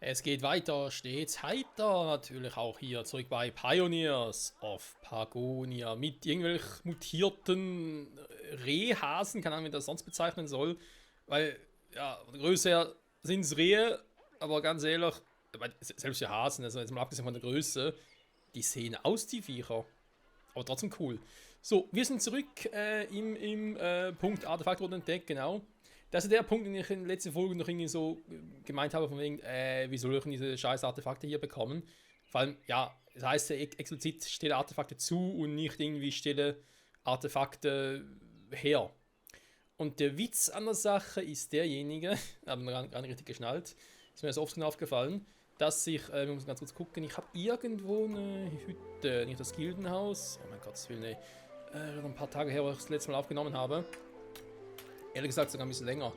Es geht weiter, stets heiter, natürlich auch hier zurück bei Pioneers of Pagonia mit irgendwelch mutierten Rehhasen, keine Ahnung, wie das sonst bezeichnen soll, weil, ja, von der Größe her sind es Rehe, aber ganz ehrlich, selbst die Hasen, also jetzt mal abgesehen von der Größe, die sehen aus, die Viecher, aber trotzdem cool. So, wir sind zurück im Punkt Artefakt wurde entdeckt, genau. Das ist der Punkt, den ich in der letzten Folge noch irgendwie so gemeint habe, von wegen, wie soll ich denn diese scheiß Artefakte hier bekommen? Vor allem, ja, das heißt ja explizit stelle Artefakte zu und nicht irgendwie stelle Artefakte her. Und der Witz an der Sache ist derjenige, haben wir gar nicht richtig geschnallt, ist mir das oft aufgefallen, dass ich, wir müssen ganz kurz gucken, ich habe irgendwo eine Hütte, nicht das Gildenhaus, oh mein Gott, das will ne, ein paar Tage her, wo ich das letzte Mal aufgenommen habe. Ehrlich gesagt sogar ein bisschen länger.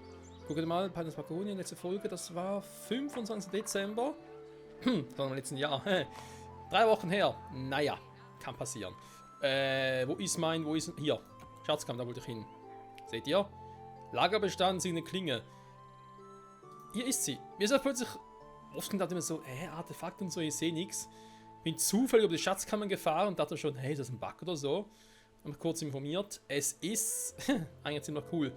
Guckt mal, Pioneers Pagonia, letzte Folge, das war 25. Dezember. Das war im letzten Jahr. 3 Wochen her. Naja, kann passieren. Wo ist, hier. Schatzkammer, da wollte ich hin. Seht ihr? Lagerbestand, sie eine Klinge. Hier ist sie. Mir ist ja plötzlich, oft gedacht immer so, Artefakt und so, ich sehe nichts. Bin zufällig über die Schatzkammer gefahren und dachte schon, hey, ist das ein Bug oder so? Hab mich kurz informiert. Es ist eigentlich ziemlich cool.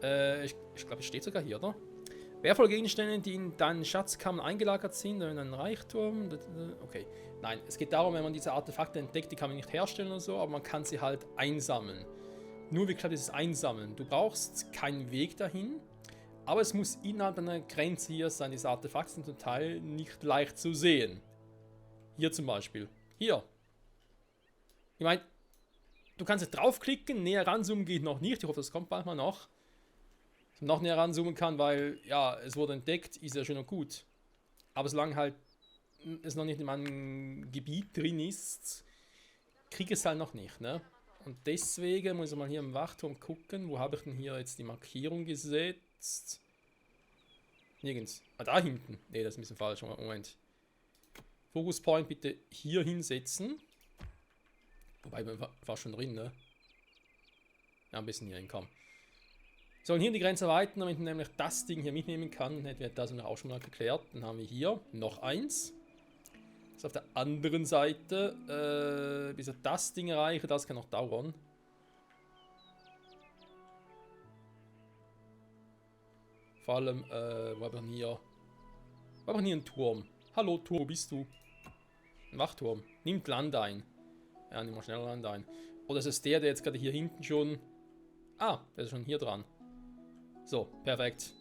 Ich glaube, es steht sogar hier, oder? Wertvolle Gegenstände, die in deinen Schatzkammern eingelagert sind, in einem Reichtum. Okay. Nein, es geht darum, wenn man diese Artefakte entdeckt, die kann man nicht herstellen oder so, aber man kann sie halt einsammeln. Nur wie klappt dieses Einsammeln? Du brauchst keinen Weg dahin, aber es muss innerhalb einer Grenze hier sein. Diese Artefakte sind zum Teil nicht leicht zu sehen. Hier zum Beispiel. Hier. Ich meine, du kannst jetzt draufklicken, näher ranzoomen geht noch nicht. Ich hoffe, das kommt bald mal noch. Dass man noch näher ranzoomen kann, weil, ja, es wurde entdeckt, ist ja schön und gut. Aber solange halt es noch nicht in meinem Gebiet drin ist, kriege ich es halt noch nicht, ne? Und deswegen muss ich mal hier im Wachturm gucken, wo habe ich denn hier jetzt die Markierung gesetzt? Nirgends. Ah, da hinten. Ne, das ist ein bisschen falsch. Moment. Focus Point bitte hier hinsetzen. Wobei, man war schon drin, ne? Ja, ein bisschen hier hinkommen. Wir sollen hier die Grenze erweitern, damit man nämlich das Ding hier mitnehmen kann. Dann hätten wir das auch schon mal geklärt. Dann haben wir hier noch eins. Das ist auf der anderen Seite. Bis ich das Ding erreiche, das kann noch dauern. Vor allem, wo haben wir hier? Wo haben wir hier einen Turm? Hallo Turm, wo bist du? Ein Wachturm. Nimmt Land ein. Ja, nimm mal schneller Land ein. Oder ist es der jetzt gerade hier hinten schon... Ah, der ist schon hier dran. So, perfekt.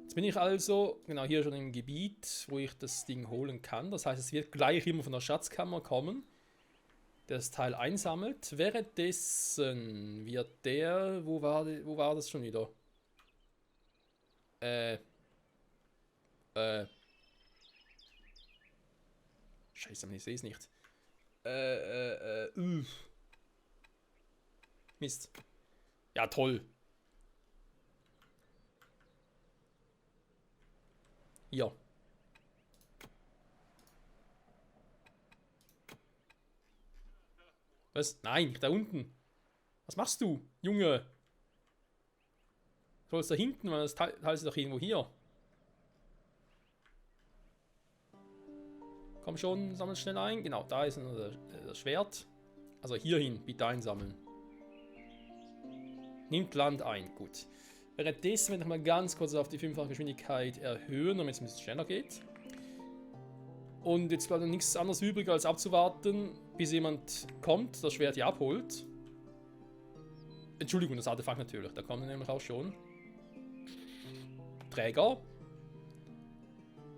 Jetzt bin ich also, genau hier schon im Gebiet, wo ich das Ding holen kann. Das heißt, es wird gleich immer von der Schatzkammer kommen, der das Teil einsammelt. Währenddessen wird der... Wo war das schon wieder? Scheiße, ich sehe es nicht. Mist. Ja, toll. Hier. Was? Nein, da unten. Was machst du, Junge? Du sollst da hinten, weil das Teil ist doch irgendwo hier. Komm schon, sammel schnell ein. Genau, da ist das Schwert. Also hierhin, bitte einsammeln. Nimmt Land ein, gut. Währenddessen werde ich mal ganz kurz auf die 5-fache Geschwindigkeit erhöhen, damit es ein bisschen schneller geht. Und jetzt bleibt nichts anderes übrig, als abzuwarten, bis jemand kommt, das Schwert hier abholt. Entschuldigung, das Artefakt natürlich, da kommt nämlich auch schon. Träger.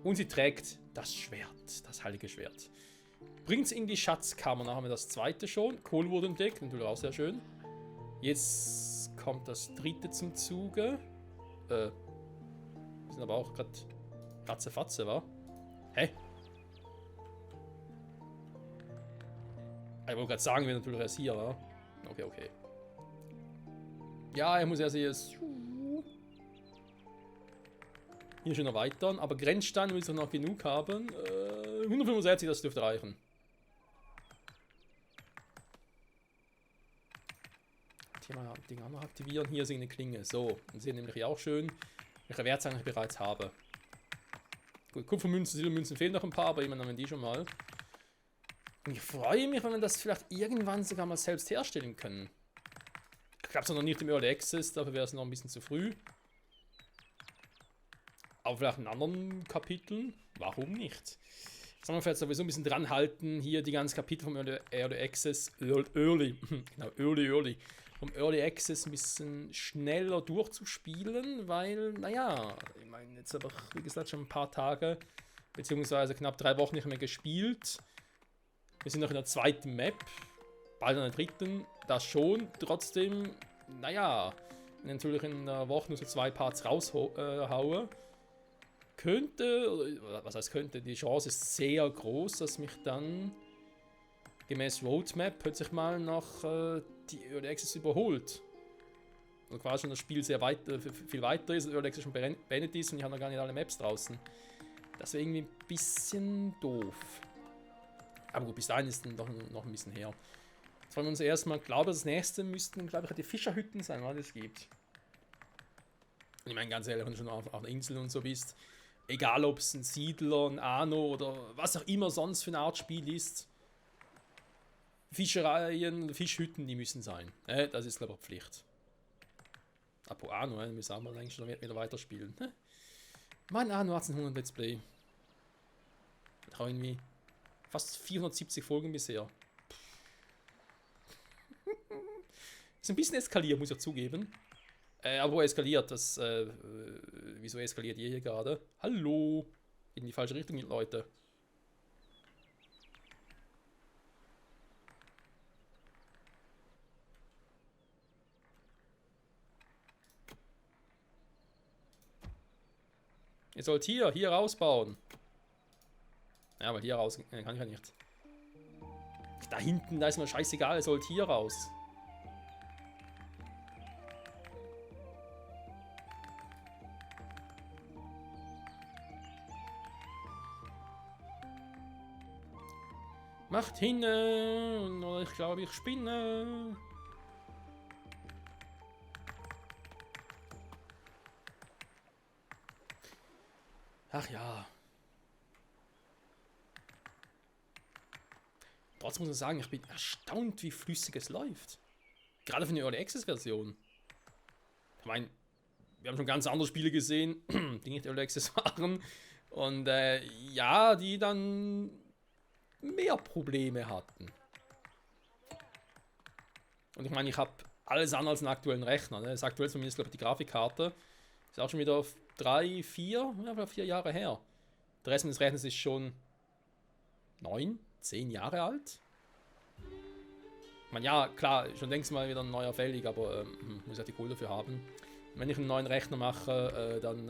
Und sie trägt das Schwert, das heilige Schwert. Bringt es in die Schatzkammer, dann haben wir das zweite schon. Kohl wurde entdeckt, natürlich auch sehr schön. Jetzt kommt das dritte zum Zuge. Wir sind aber auch gerade Ratzefatze, wa? Hä? Ich wollte gerade sagen, wir sind natürlich erst hier, wa? Okay, okay. Ja, er muss erst hier schon erweitern, aber Grenzstein will es noch genug haben. 165, das dürfte reichen. Thema Ding auch noch aktivieren. Hier ist eine Klinge. So, dann sehen nämlich auch schön, welche Werte ich eigentlich bereits habe. Gut, Kupfermünzen, Silbermünzen fehlen noch ein paar, aber immerhin haben wir die schon mal. Und ich freue mich, wenn wir das vielleicht irgendwann sogar mal selbst herstellen können. Ich glaube es noch nicht im Early Access, dafür wäre es noch ein bisschen zu früh. Aber vielleicht in anderen Kapiteln, warum nicht? Sagen wir vielleicht sowieso ein bisschen dran halten, hier die ganzen Kapitel vom Early Access, vom Early Access ein bisschen schneller durchzuspielen, weil, naja, ich meine, jetzt habe ich, wie gesagt, schon ein paar Tage, beziehungsweise knapp 3 Wochen nicht mehr gespielt. Wir sind noch in der zweiten Map, bald in der dritten, das schon, trotzdem, naja, wenn ich natürlich in der Woche nur so 2 Parts raushaue, könnte, was heißt könnte, die Chance ist sehr groß, dass mich dann gemäß Roadmap plötzlich mal noch die Early Access überholt. Also quasi schon das Spiel sehr weit, viel weiter ist, Early Access schon beendet ist und ich habe noch gar nicht alle Maps draußen. Das wäre irgendwie ein bisschen doof. Aber gut, bis dahin ist dann doch noch ein bisschen her. Jetzt wollen wir uns erstmal, glaube das nächste müssten, glaube ich, die Fischerhütten sein, was es gibt. Und ich meine, ganz ehrlich, wenn du schon auf einer Insel und so bist, egal ob es ein Siedler, ein Anno oder was auch immer sonst für eine Art Spiel ist, Fischereien, Fischhütten, die müssen sein. Das ist, glaube ich, Pflicht. Apropos Anno, müssen wir eigentlich schon wieder weiterspielen. Mein Anno 1800 Let's Play. Ich habe irgendwie fast 470 Folgen bisher. Ist ein bisschen eskaliert, muss ich zugeben. Aber wo eskaliert das? Wieso eskaliert ihr hier gerade? Hallo! In die falsche Richtung, Leute. Ihr sollt hier rausbauen. Ja, aber hier raus kann ich ja nicht. Da hinten, da ist mir scheißegal, ihr sollt hier raus. Macht hin, oder ich glaube, ich spinne. Ach ja. Trotzdem muss ich sagen, ich bin erstaunt, wie flüssig es läuft. Gerade für eine Early Access Version. Ich meine, wir haben schon ganz andere Spiele gesehen, die nicht Early Access waren. Und ja, die dann mehr Probleme hatten. Und ich meine, ich habe alles andere als einen aktuellen Rechner. Ne? Das aktuell zumindest, glaube ich, die Grafikkarte. Ist auch schon wieder 3, 4 Jahre her. Der Rest des Rechners ist schon 9, 10 Jahre alt. Ich meine, ja, klar, schon längst mal wieder ein neuer fällig, aber muss ja die Kohle dafür haben. Und wenn ich einen neuen Rechner mache, dann...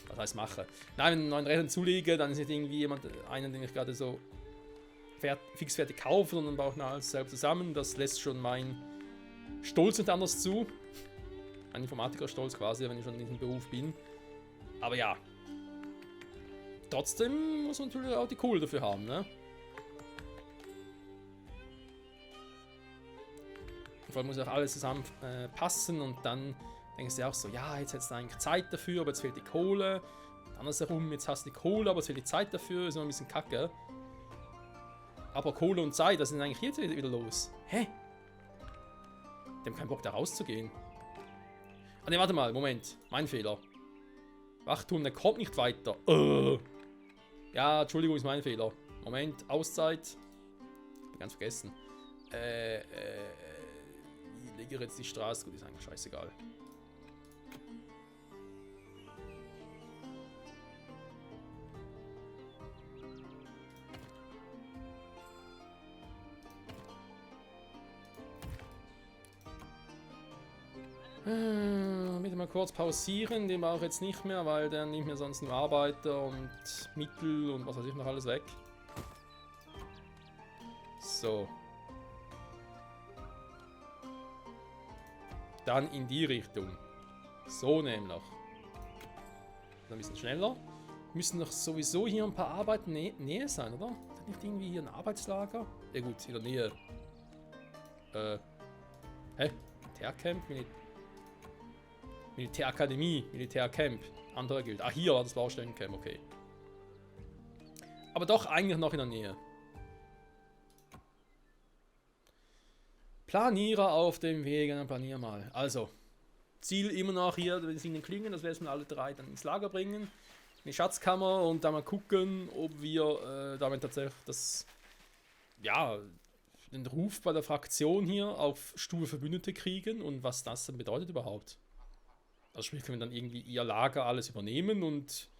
was heißt mache? Nein, wenn ich einen neuen Rechner zulege, dann ist nicht irgendwie einen, den ich gerade so fixfertig kaufe, sondern baue ich noch alles selbst zusammen. Das lässt schon mein Stolz nicht anders zu. Ein Informatiker-Stolz quasi, wenn ich schon in diesem Beruf bin. Aber ja. Trotzdem muss man natürlich auch die Kohle dafür haben, ne? Vor allem muss auch alles zusammen passen und dann denkst du auch so, ja, jetzt hättest du eigentlich Zeit dafür, aber jetzt fehlt die Kohle. Und andersherum, jetzt hast du die Kohle, aber es fehlt die Zeit dafür, ist immer ein bisschen kacke. Aber Kohle und Zeit, was ist denn eigentlich jetzt wieder los? Hä? Die haben keinen Bock da rauszugehen. Ah ne, warte mal, Moment. Mein Fehler. Wachturm, der kommt nicht weiter. Ja, Entschuldigung, ist mein Fehler. Moment, Auszeit. Hab ganz vergessen. Ich lege jetzt die Straße. Gut, ist eigentlich scheißegal. Bitte mal kurz pausieren, den brauche ich jetzt nicht mehr, weil der nimmt mir sonst nur Arbeiter und Mittel und was weiß ich noch alles weg. So. Dann in die Richtung. So nämlich. Ein bisschen schneller. Müssen doch sowieso hier ein paar Arbeiten Nähe sein, oder? Ist nicht irgendwie hier ein Arbeitslager? Ja gut, in der Nähe. Hä? Militärcamp? Militärakademie, Militärcamp. Andere Guild. Ah, hier war das Baustellencamp, okay. Aber doch eigentlich noch in der Nähe. Planierer auf dem Weg, dann planier mal. Also, Ziel immer noch hier, wenn sie in den Klingen, das werden wir alle drei dann ins Lager bringen. In die Schatzkammer und dann mal gucken, ob wir damit tatsächlich das, ja, den Ruf bei der Fraktion hier auf Stufe Verbündete kriegen und was das dann bedeutet überhaupt. Also sprich, können wir dann irgendwie ihr Lager alles übernehmen und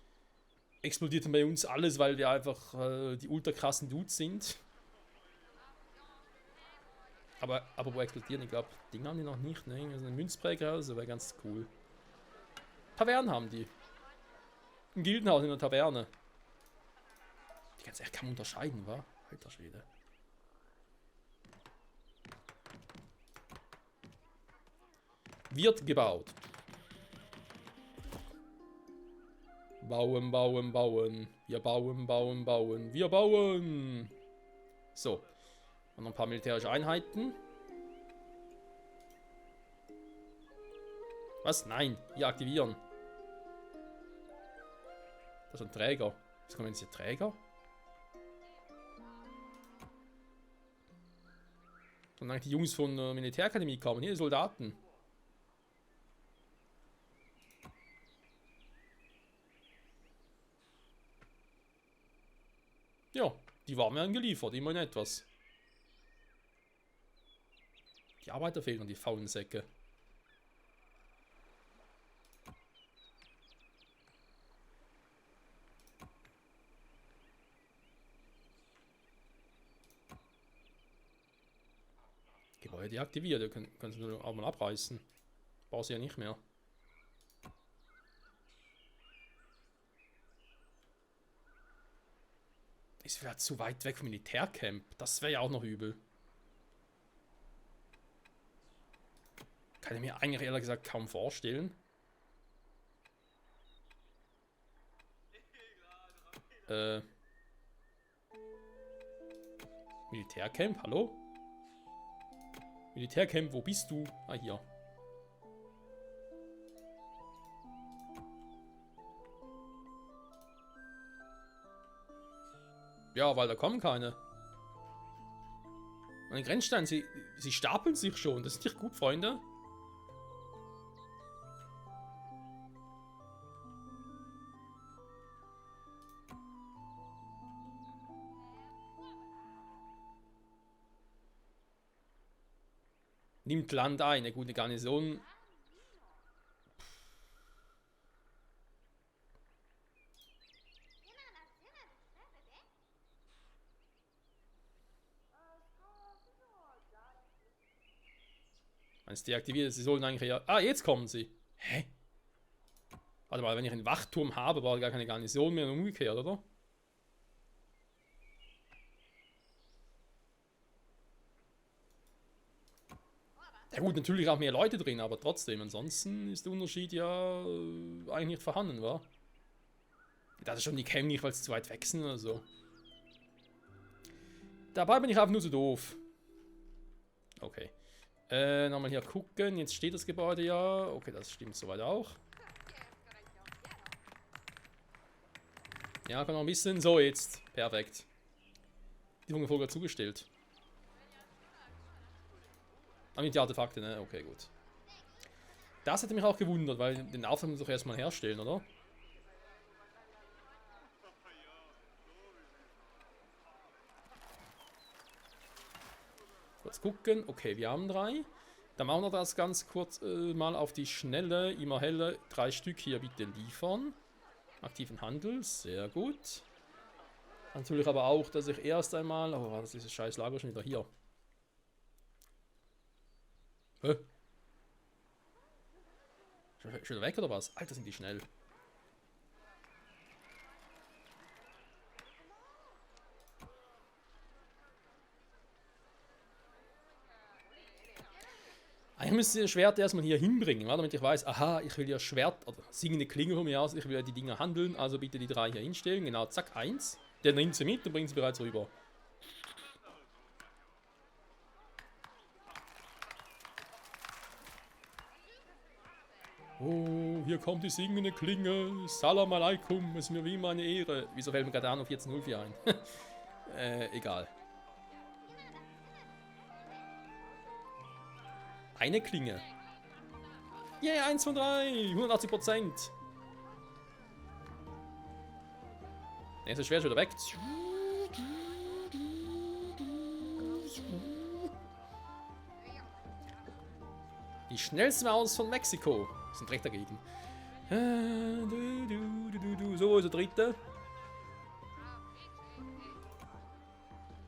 explodiert dann bei uns alles, weil wir einfach die ultra krassen Dudes sind. Aber wo explodieren? Ich glaube, Dinge haben die noch nicht, ne? Also eine Münzpräger, also wäre ganz cool. Tavernen haben die. Ein Gildenhaus in der Taverne. Die ganz echt kaum unterscheiden, wa? Alter Schwede. Wird gebaut. Bauen, bauen, bauen. Wir bauen, bauen, bauen. Wir bauen. So. Und noch ein paar militärische Einheiten. Was? Nein. Hier aktivieren. Das ist ein Träger. Was kommen jetzt hier Träger? Und dann die Jungs von der Militärakademie kommen. Hier die Soldaten. Ja, die waren mir geliefert, immerhin etwas. Die Arbeiter fehlen, die faulen Säcke. Gebäude deaktiviert, ihr könnt sie auch mal abreißen. Brauchst du ja nicht mehr. Ist wäre zu weit weg vom Militärcamp. Das wäre ja auch noch übel. Kann ich mir eigentlich ehrlich gesagt kaum vorstellen. Militärcamp, hallo? Militärcamp, wo bist du? Ah, hier. Ja, weil da kommen keine. Meine Grenzsteine, sie stapeln sich schon. Das ist nicht gut, Freunde. Nimmt Land ein, eine gute Garnison. Eins deaktiviert, sie sollen eigentlich ja. Ah, jetzt kommen sie. Hä? Warte mal, wenn ich einen Wachturm habe, brauche ich gar keine Garnison mehr und umgekehrt, oder? Ja gut, natürlich auch mehr Leute drin, aber trotzdem, ansonsten ist der Unterschied ja eigentlich nicht vorhanden, wa? Das ist schon, die kämen nicht, weil sie zu weit weg sind oder so. Dabei bin ich einfach nur zu doof. Okay. Nochmal hier gucken. Jetzt steht das Gebäude ja. Okay, das stimmt soweit auch. Ja, kann noch ein bisschen. So, jetzt. Perfekt. Die Hungervogel zugestellt. Ah, mit die Artefakte, ne? Okay, gut. Das hätte mich auch gewundert, weil den Aufwand muss doch erstmal herstellen, oder? Kurz gucken. Okay, wir haben 3. Dann machen wir das ganz kurz mal auf die Schnelle. Immer helle. 3 Stück hier bitte liefern. Aktiven Handel. Sehr gut. Natürlich aber auch, dass ich erst einmal... Oh, das ist dieses scheiß Lager schon wieder hier. Hä? Schon wieder weg oder was? Alter, sind die schnell. Eigentlich müsste ich das Schwert erstmal hier hinbringen, damit ich weiß, aha, ich will ja Schwert, oder singende Klinge von mir aus, ich will ja die Dinger handeln, also bitte die 3 hier hinstellen. Genau, zack, 1. Der nimmt sie mit und bringt sie bereits rüber. Oh, hier kommt die singende Klinge. Salam alaikum, es ist mir wie meine Ehre. Wieso fällt mir gerade Anno 1404 ein? Egal. Eine Klinge. Yeah, 1 von 3. 180%. Nächstes Schwert wieder weg. Die schnellste Maus von Mexiko. Sind direkt dagegen. So, ist der dritte.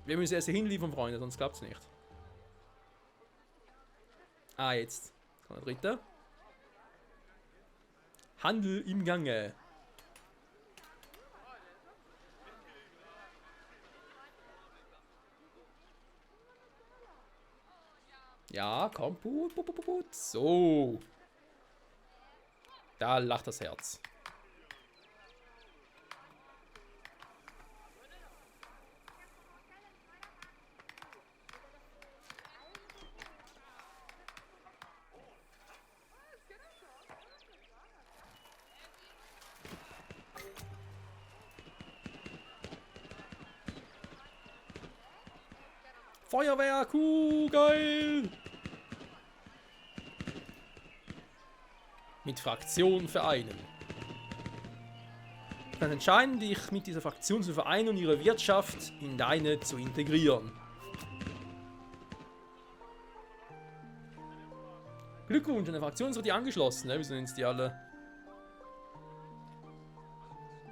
Wir müssen erst hier hinliefern, Freunde, sonst klappt es nicht. Ah, jetzt. Kommt der dritte. Handel im Gange. Ja, komm, put. So. Da lacht das Herz. Feuerwehr, geil! Mit Fraktion vereinen. Du kannst entscheiden, dich mit dieser Fraktion zu vereinen und ihre Wirtschaft in deine zu integrieren. Glückwunsch, eine Fraktion ist richtig angeschlossen, ne? Wir sind jetzt die alle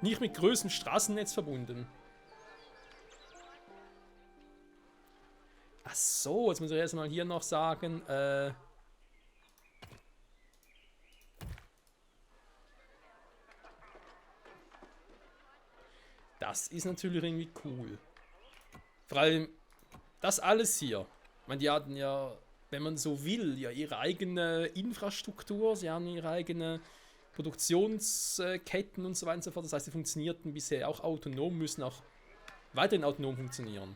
nicht mit größtem Straßennetz verbunden. Ach so, jetzt muss ich erstmal hier noch sagen, das ist natürlich irgendwie cool. Vor allem das alles hier. Ich meine, die hatten ja, wenn man so will, ja ihre eigene Infrastruktur, sie haben ihre eigene Produktionsketten und so weiter und so fort. Das heißt, sie funktionierten bisher auch autonom, müssen auch weiterhin autonom funktionieren.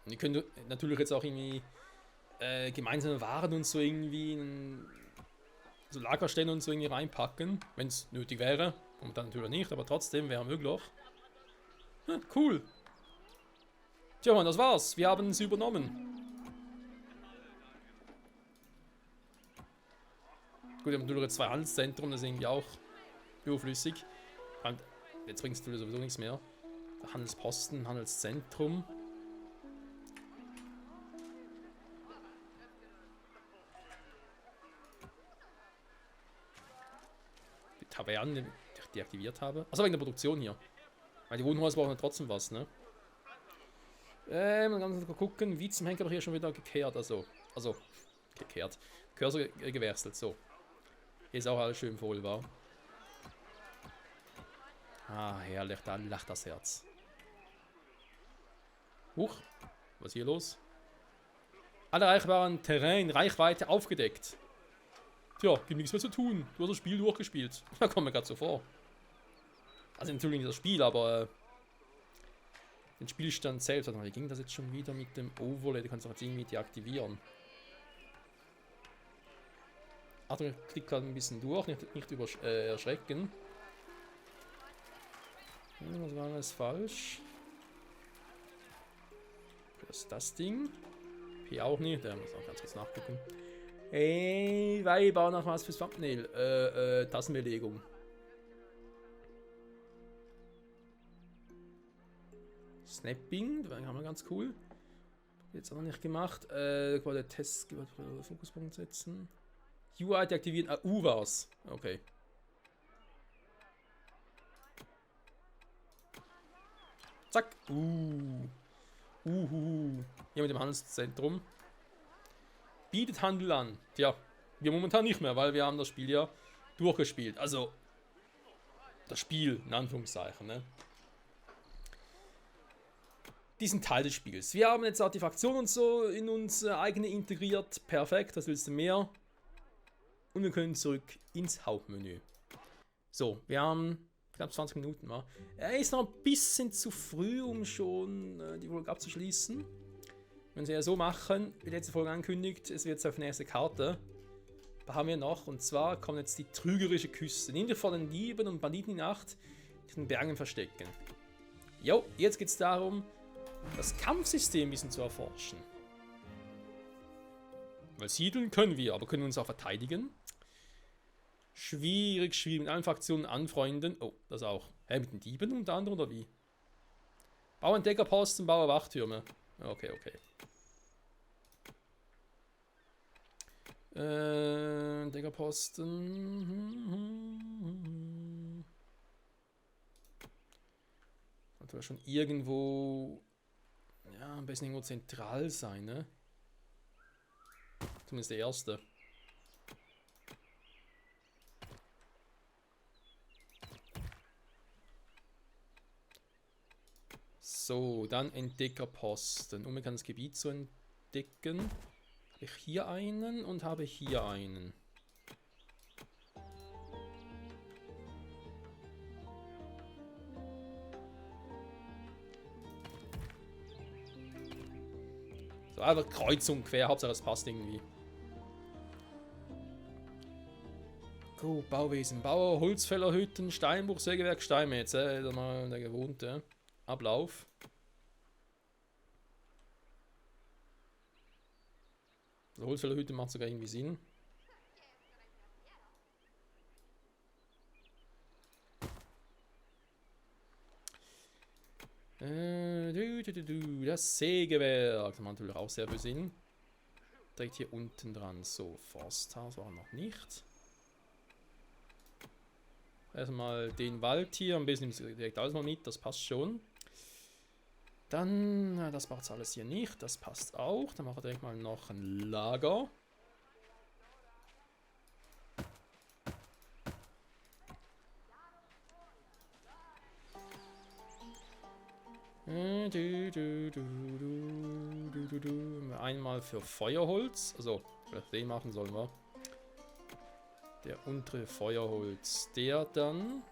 Und die können natürlich jetzt auch irgendwie gemeinsame Waren und so irgendwie in so Lagerstände und so irgendwie reinpacken, wenn es nötig wäre. Und dann natürlich nicht, aber trotzdem wäre möglich. Hm, cool. Tja, Mann, das war's. Wir haben es übernommen. Gut, wir haben natürlich jetzt 2 Handelszentren, das ist irgendwie auch überflüssig. Und jetzt bringt es natürlich sowieso nichts mehr. Handelsposten, Handelszentrum. Tavernen, die ich deaktiviert habe. Achso, wegen der Produktion hier. Weil die Wohnhäuser brauchen ja trotzdem was, ne? Man kann gucken, wie zum Henker doch hier schon wieder gekehrt, also gekehrt. Cursor gewechselt, so. Hier ist auch alles schön voll, war. Ah, herrlich, da lacht das Herz. Huch, was ist hier los? Alle erreichbaren Terrain, Reichweite aufgedeckt. Tja, gibt nichts mehr zu tun. Du hast das Spiel durchgespielt. Da kommt mir gerade so vor. Also natürlich nicht das Spiel, aber den Spielstand selbst. Warte mal, wie ging das jetzt schon wieder mit dem Overlay? Du kannst doch jetzt irgendwie deaktivieren. Achtung, ich klicke gerade ein bisschen durch, nicht erschrecken. Was war alles falsch? Das ist das Ding. Hier auch nicht, da muss auch ganz kurz nachgucken. Ey, wir bauen noch was fürs Thumbnail. Tassenbelegung. Snapping, das haben wir ganz cool. Jetzt auch noch nicht gemacht. Quasi Test, Fokuspunkt setzen. UI deaktivieren. Ah, war's. Okay. Zack. Hier mit dem Handelszentrum. Bietet Handel an. Tja, wir momentan nicht mehr, weil wir haben das Spiel ja durchgespielt. Also, das Spiel, in Anführungszeichen, ne? Diesen Teil des Spiels. Wir haben jetzt Artefaktionen und so in uns eigene integriert. Perfekt, das willst du mehr. Und wir können zurück ins Hauptmenü. So, wir haben knapp 20 Minuten. Er ist noch ein bisschen zu früh, um schon die Folge abzuschließen. Wenn sie ja so machen, wie letzte Folge angekündigt, es wird auf die nächste Karte. Da haben wir noch, und zwar kommt jetzt die trügerische Küste. Nimm dich vor den Dieben und Banditen die Nacht, die in den Bergen verstecken. Jo, jetzt geht es darum, das Kampfsystem ein bisschen zu erforschen. Weil siedeln können wir, aber können wir uns auch verteidigen? Schwierig, schwierig. Mit allen Fraktionen anfreunden. Oh, das auch. Hä, mit den Dieben unter anderem oder wie? Bau Entdeckerposten, baue Wachtürme. Okay, okay. Entdeckerposten. Sollte schon irgendwo. Ja, am besten irgendwo zentral sein, ne? Zumindest der erste. So, dann Entdeckerposten. Um das Gebiet zu entdecken, habe ich hier einen und habe hier einen. So, einfach kreuz und quer, Hauptsache es passt irgendwie. Gut, Bauwesen, Bauer, Holzfällerhütten, Steinbruch, Sägewerk, Steinmetz. Das ist mal der gewohnte Ablauf. Die Holzfällerhütte macht sogar irgendwie Sinn. Das Sägewerk, das macht natürlich auch sehr viel Sinn. Direkt hier unten dran. So, Forsthaus war noch nicht. Erstmal den Wald hier, ein bisschen direkt alles mal mit, das passt schon. Dann, das braucht alles hier nicht, das passt auch. Dann machen wir direkt mal noch ein Lager. Einmal für Feuerholz, also vielleicht den machen sollen wir. Der untere Feuerholz, der dann.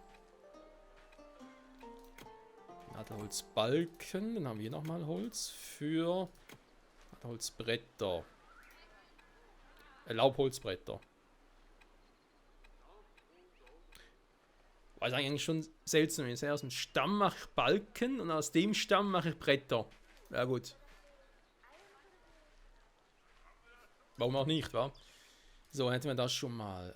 Hat Holzbalken, dann haben wir nochmal Holz für Holzbretter. Laubholzbretter. Weil es eigentlich schon seltsam ist. Aus dem Stamm mache ich Balken und aus dem Stamm mache ich Bretter. Ja gut. Warum auch nicht, wa? So, hätten wir das schon mal.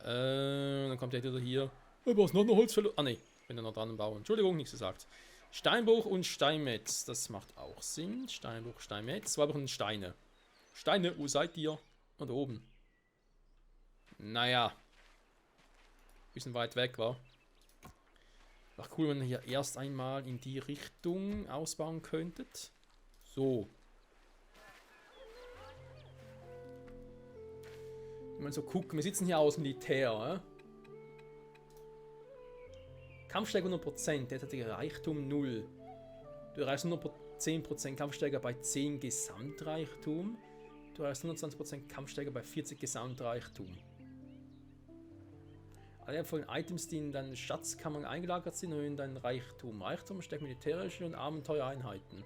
Dann kommt der wieder hier. Was noch eine Holzfäller? Ah ne, ich bin da noch dran am Bauen. Entschuldigung, nichts gesagt. Steinbruch und Steinmetz. Das macht auch Sinn. Steinbruch, Steinmetz. Wir brauchen Steine. Steine, wo seid ihr? Und oben. Naja. Bisschen weit weg, war. War cool, wenn ihr hier erst einmal in die Richtung ausbauen könntet. So. Wenn man so guckt, wir sitzen hier aus Militär. Kampfstärke 100%, derzeitiger Reichtum 0. Du erreichst 110% Kampfstärke bei 10 Gesamtreichtum. Du erreichst 120% Kampfstärke bei 40 Gesamtreichtum. Alle von Items, die in deinen Schatzkammern eingelagert sind, erhöhen deinen Reichtum. Reichtum stärkt militärische und Abenteuereinheiten.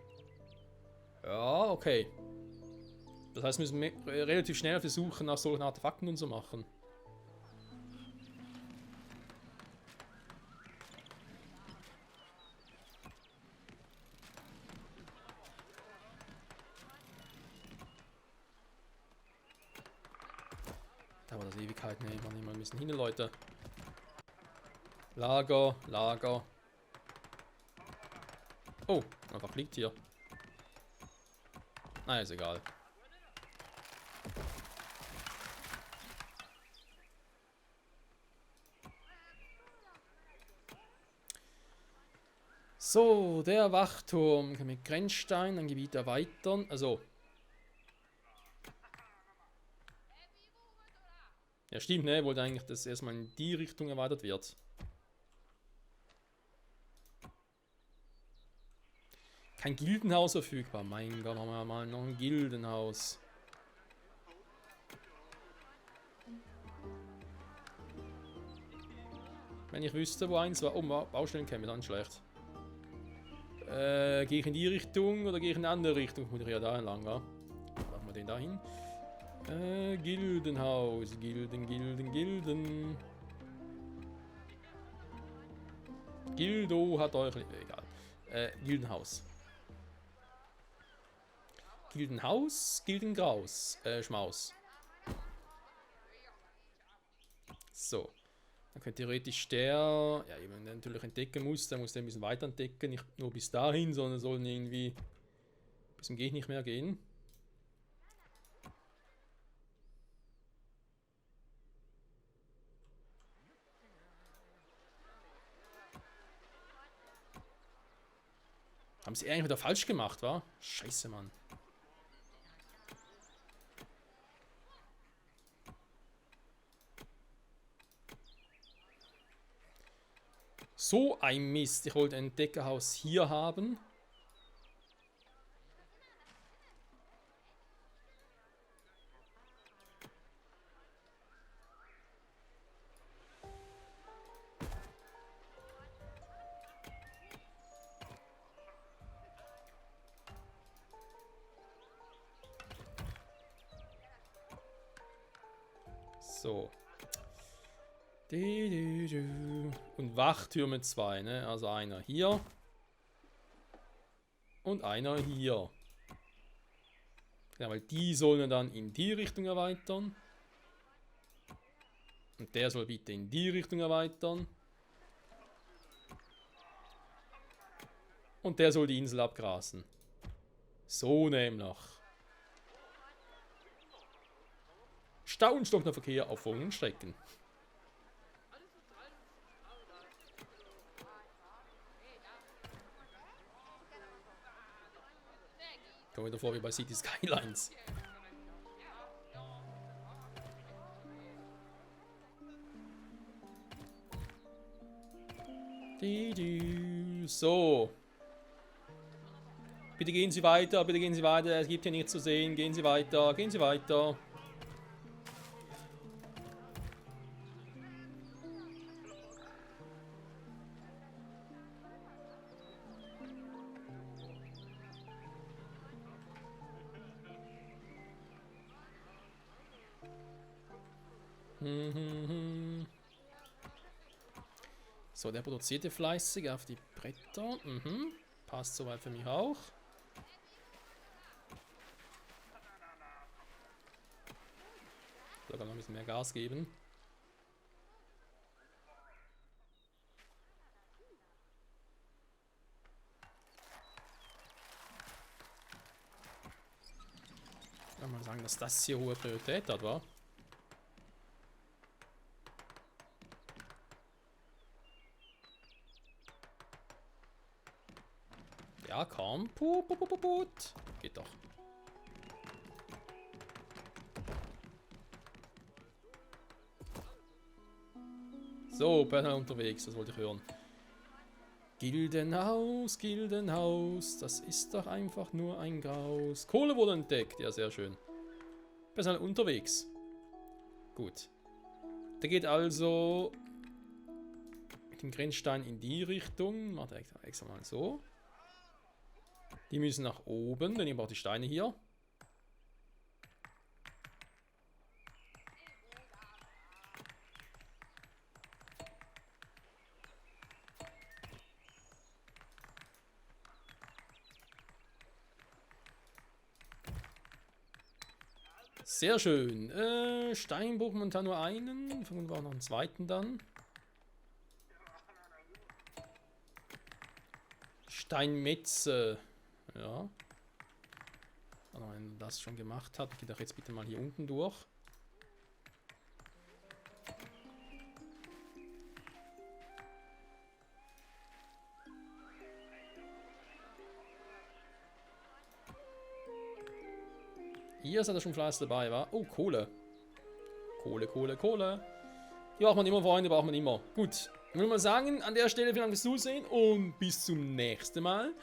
Ja, okay. Das heißt, wir müssen relativ schnell auf die Suche nach solchen Artefakten und so machen. Da war das Ewigkeit. Ne, ich mache nicht mal ein bisschen hin, Leute. Lager, Lager. Oh, einfach liegt hier. Na, ist egal. So, der Wachturm kann mit Grenzstein ein Gebiet erweitern. Also. Ja, stimmt, ne? Wollte eigentlich, dass erstmal in die Richtung erweitert wird. Kein Gildenhaus verfügbar. Mein Gott, haben wir mal noch ein Gildenhaus. Wenn ich wüsste, wo eins war. Oh, Baustellen käme dann schlecht. Gehe ich in die Richtung oder gehe ich in eine andere Richtung? Muss ich ja da entlang, wa? wir den da hin. Gildenhaus. Gilden. Gildo hat euch... Egal. Gildenhaus. Gildengraus. Schmaus. So. Dann könnte theoretisch der... Ja, wenn man natürlich entdecken muss, der muss den ein bisschen weiter entdecken. Nicht nur bis dahin, sondern sollen irgendwie... Bis zum Geht nicht mehr gehen. Haben sie eigentlich wieder falsch gemacht, wa? Scheiße, Mann. So ein Mist. Ich wollte ein Entdeckerhaus hier haben. So. Und Wachtürme 2, ne? Also einer hier. Und einer hier. Ja, weil die sollen dann in die Richtung erweitern. Und der soll bitte in die Richtung erweitern. Und der soll die Insel abgrasen. So nämlich. Stau und stockender Verkehr auf folgenden Strecken. Kommen wir vor wie bei City Skylines. So. Bitte gehen Sie weiter, bitte gehen Sie weiter. Es gibt hier nichts zu sehen. Gehen Sie weiter, gehen Sie weiter. So, der produzierte fleißig auf die Bretter. Passt soweit für mich auch. Sogar noch ein bisschen mehr Gas geben. Ich kann mal sagen, dass das hier hohe Priorität hat, wa? Ja, komm. Geht doch. So, Personal unterwegs, das wollte ich hören. Gildenhaus. Das ist doch einfach nur ein Graus. Kohle wurde entdeckt. Ja, sehr schön. Personal unterwegs. Gut. Der geht also mit dem Grenzstein in die Richtung. Macht er extra mal so. Die müssen nach oben, denn ich brauche die Steine hier. Sehr schön. Steinbruch momentan nur einen. Und wir auch noch einen zweiten dann. Steinmetze. Ja. Wenn das schon gemacht hat, geht doch jetzt bitte mal hier unten durch. Hier ist er schon Fleiß dabei, war. Oh, Kohle. Kohle. Die braucht man immer, Freunde, braucht man immer. Gut. Ich würde mal sagen, an der Stelle vielen Dank fürs Zusehen und bis zum nächsten Mal.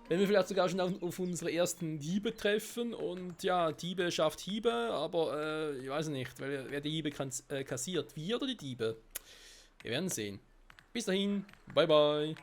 Wenn wir vielleicht sogar schon auf unsere ersten Diebe treffen. Und ja, Diebe schafft Hiebe, aber ich weiß nicht, wer die Hiebe kassiert. Wir oder die Diebe? Wir werden sehen. Bis dahin, bye bye.